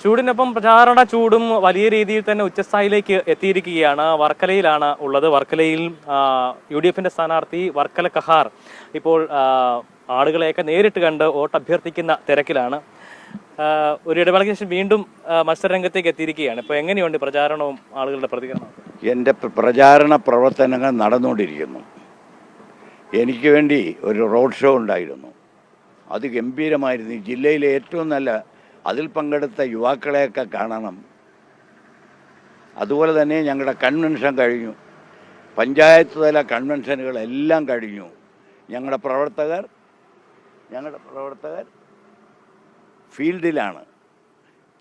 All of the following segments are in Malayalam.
ചൂടിനൊപ്പം പ്രചാരണ ചൂടും വലിയ രീതിയിൽ തന്നെ ഉച്ചസ്ഥായിലേക്ക് എത്തിയിരിക്കുകയാണ്. വർക്കലയിലാണ് ഉള്ളത്. വർക്കലയിൽ UDF സ്ഥാനാർത്ഥി വർക്കല കഹാർ ഇപ്പോൾ ആളുകളെയൊക്കെ നേരിട്ട് കണ്ട് വോട്ട് അഭ്യർത്ഥിക്കുന്ന തിരക്കിലാണ്. ഒരു ഇടവേളയ്ക്ക് ശേഷം വീണ്ടും മത്സരരംഗത്തേക്ക് എത്തിയിരിക്കുകയാണ്. ഇപ്പോൾ എങ്ങനെയുണ്ട് പ്രചാരണവും ആളുകളുടെ പ്രതികരണം? എൻ്റെ പ്രചാരണ പ്രവർത്തനങ്ങൾ നടന്നുകൊണ്ടിരിക്കുന്നു. എനിക്ക് വേണ്ടി ഒരു റോഡ് ഷോ ഉണ്ടായിരുന്നു. അത് ഗംഭീരമായിരുന്നു. ജില്ലയിലെ ഏറ്റവും നല്ല, അതിൽ പങ്കെടുത്ത യുവാക്കളെയൊക്കെ കാണണം. അതുപോലെ തന്നെ ഞങ്ങളുടെ കൺവെൻഷൻ കഴിഞ്ഞു. പഞ്ചായത്ത് തല കൺവെൻഷനുകളെല്ലാം കഴിഞ്ഞു. ഞങ്ങളുടെ പ്രവർത്തകർ ഫീൽഡിലാണ്.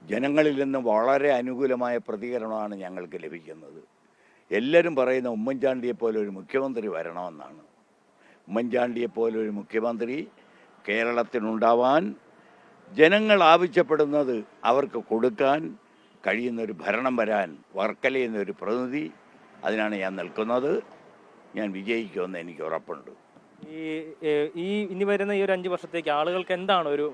ജനങ്ങളിൽ നിന്ന് വളരെ അനുകൂലമായ പ്രതികരണമാണ് ഞങ്ങൾക്ക് ലഭിക്കുന്നത്. എല്ലാവരും പറയുന്ന ഉമ്മൻചാണ്ടിയെപ്പോലെ ഒരു മുഖ്യമന്ത്രി വരണമെന്നാണ്. ഉമ്മൻചാണ്ടിയെപ്പോലെ ഒരു മുഖ്യമന്ത്രി കേരളത്തിനുണ്ടാവാൻ ജനങ്ങൾ ആവശ്യപ്പെടുന്നത് അവർക്ക് കൊടുക്കാൻ കഴിയുന്നൊരു ഭരണം വരാൻ വർക്കലയിൽ നിന്നൊരു പ്രതിനിധി, അതിനാണ് ഞാൻ നിൽക്കുന്നത്. ഞാൻ വിജയിക്കുമെന്ന് എനിക്ക് ഉറപ്പുണ്ട്. ഈ ഇനി വരുന്ന ഈ ഒരു 5 വർഷത്തേക്ക് ആളുകൾക്ക് എന്താണ് ഒരു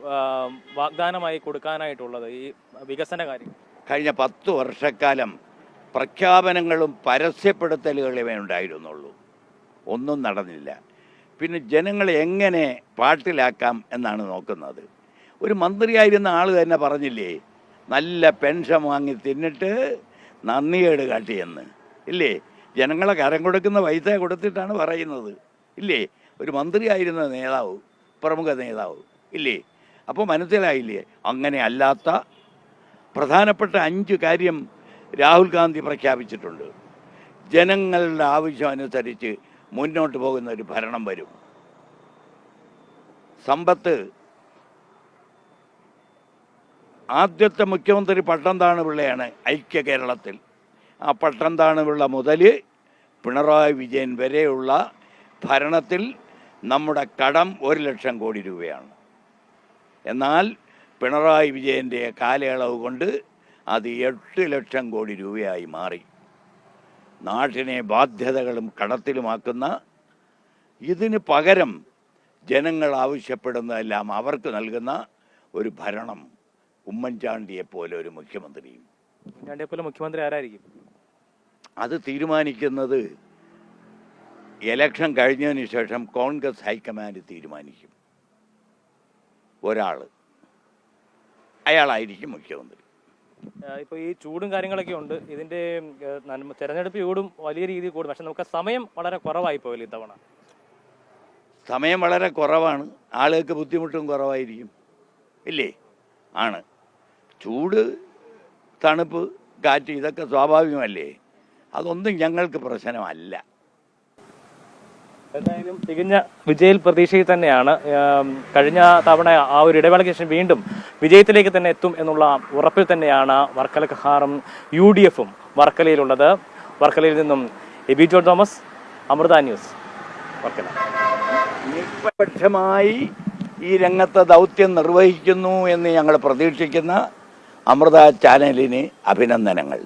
വാഗ്ദാനമായി കൊടുക്കാനായിട്ടുള്ളത് ഈ വികസന കാര്യം? കഴിഞ്ഞ 10 വർഷക്കാലം പ്രഖ്യാപനങ്ങളും പരസ്യപ്പെടുത്തലുകളുമേ ഉണ്ടായിരുന്നുള്ളൂ. ഒന്നും നടന്നില്ല. പിന്നെ ജനങ്ങളെ എങ്ങനെ പാട്ടിലാക്കാം എന്നാണ് നോക്കുന്നത്. ഒരു മന്ത്രിയായിരുന്ന ആൾ തന്നെ പറഞ്ഞില്ലേ, നല്ല പെൻഷൻ വാങ്ങി തിന്നിട്ട് നന്ദികേട് കാട്ടിയെന്ന്. ഇല്ലേ? ജനങ്ങളെ കരം കൊടുക്കുന്ന പൈസ കൊടുത്തിട്ടാണ് പറയുന്നത്. ഇല്ലേ? ഒരു മന്ത്രിയായിരുന്ന നേതാവ്, പ്രമുഖ നേതാവ്. ഇല്ലേ? അപ്പോൾ മനസ്സിലായില്ലേ? അങ്ങനെ അല്ലാത്ത പ്രധാനപ്പെട്ട 5 കാര്യം രാഹുൽ ഗാന്ധി പ്രഖ്യാപിച്ചിട്ടുണ്ട്. ജനങ്ങളുടെ ആവശ്യം അനുസരിച്ച് മുന്നോട്ട് പോകുന്ന ഒരു ഭരണം വരും. സമ്പത്ത്, ആദ്യത്തെ മുഖ്യമന്ത്രി പട്ടംതാണു പിള്ളയാണ് ഐക്യ കേരളത്തിൽ. ആ പട്ടംതാണു പിള്ള മുതൽ പിണറായി വിജയൻ വരെയുള്ള ഭരണത്തിൽ നമ്മുടെ കടം 1 ലക്ഷം കോടി രൂപയാണ്. എന്നാൽ പിണറായി വിജയൻ്റെ കാലയളവ് കൊണ്ട് അത് 8 ലക്ഷം കോടി രൂപയായി മാറി. നാട്ടിനെ ബാധ്യതകളും കടത്തിലുമാക്കുന്ന, ഇതിന് പകരം ജനങ്ങൾ ആവശ്യപ്പെടുന്നതെല്ലാം അവർക്ക് നൽകുന്ന ഒരു ഭരണം ഉമ്മൻചാണ്ടിയെപ്പോലെ ഒരു മുഖ്യമന്ത്രിയും. ഉമ്മൻചാണ്ടിയെപ്പോലെ മുഖ്യമന്ത്രി ആരായിരിക്കും? അത് തീരുമാനിക്കുന്നത് ഇലക്ഷൻ കഴിഞ്ഞതിന് ശേഷം കോൺഗ്രസ് ഹൈക്കമാൻഡ് തീരുമാനിക്കും. ഒരാൾ, അയാളായിരിക്കും മുഖ്യമന്ത്രി. ഇപ്പോൾ ഈ ചൂടും കാര്യങ്ങളൊക്കെ ഉണ്ട്. ഇതിൻ്റെ തെരഞ്ഞെടുപ്പ് ചൂടും വലിയ രീതിയിൽ കൂടും. പക്ഷെ നമുക്ക് സമയം വളരെ കുറവായി പോയില്ല ഇത്തവണ. സമയം വളരെ കുറവാണ്. ആളുകൾക്ക് ബുദ്ധിമുട്ടും കുറവായിരിക്കും. ഇല്ലേ? ആണ്. ചൂട്, തണുപ്പ്, കാറ്റ്, ഇതൊക്കെ സ്വാഭാവികമല്ലേ. അതൊന്നും ഞങ്ങൾക്ക് പ്രശ്നമല്ല. എന്തായാലും തികഞ്ഞ വിജയ പ്രതീക്ഷയിൽ തന്നെയാണ്. കഴിഞ്ഞ തവണ ആ ഒരു ഇടവേളയ്ക്ക് ശേഷം വീണ്ടും വിജയത്തിലേക്ക് തന്നെ എത്തും എന്നുള്ള ഉറപ്പിൽ തന്നെയാണ് വർക്കല കഹാറും UDFും വർക്കലയിലുള്ളത്. വർക്കലയിൽ നിന്നും എബി ജോൺ തോമസ്, അമൃത ന്യൂസ്, വർക്കല. നിഷ്പക്ഷമായി ഈ രംഗത്തെ ദൗത്യം നിർവഹിക്കുന്നു എന്ന് ഞങ്ങൾ പ്രതീക്ഷിക്കുന്ന അമൃത ചാനലിന് അഭിനന്ദനങ്ങൾ.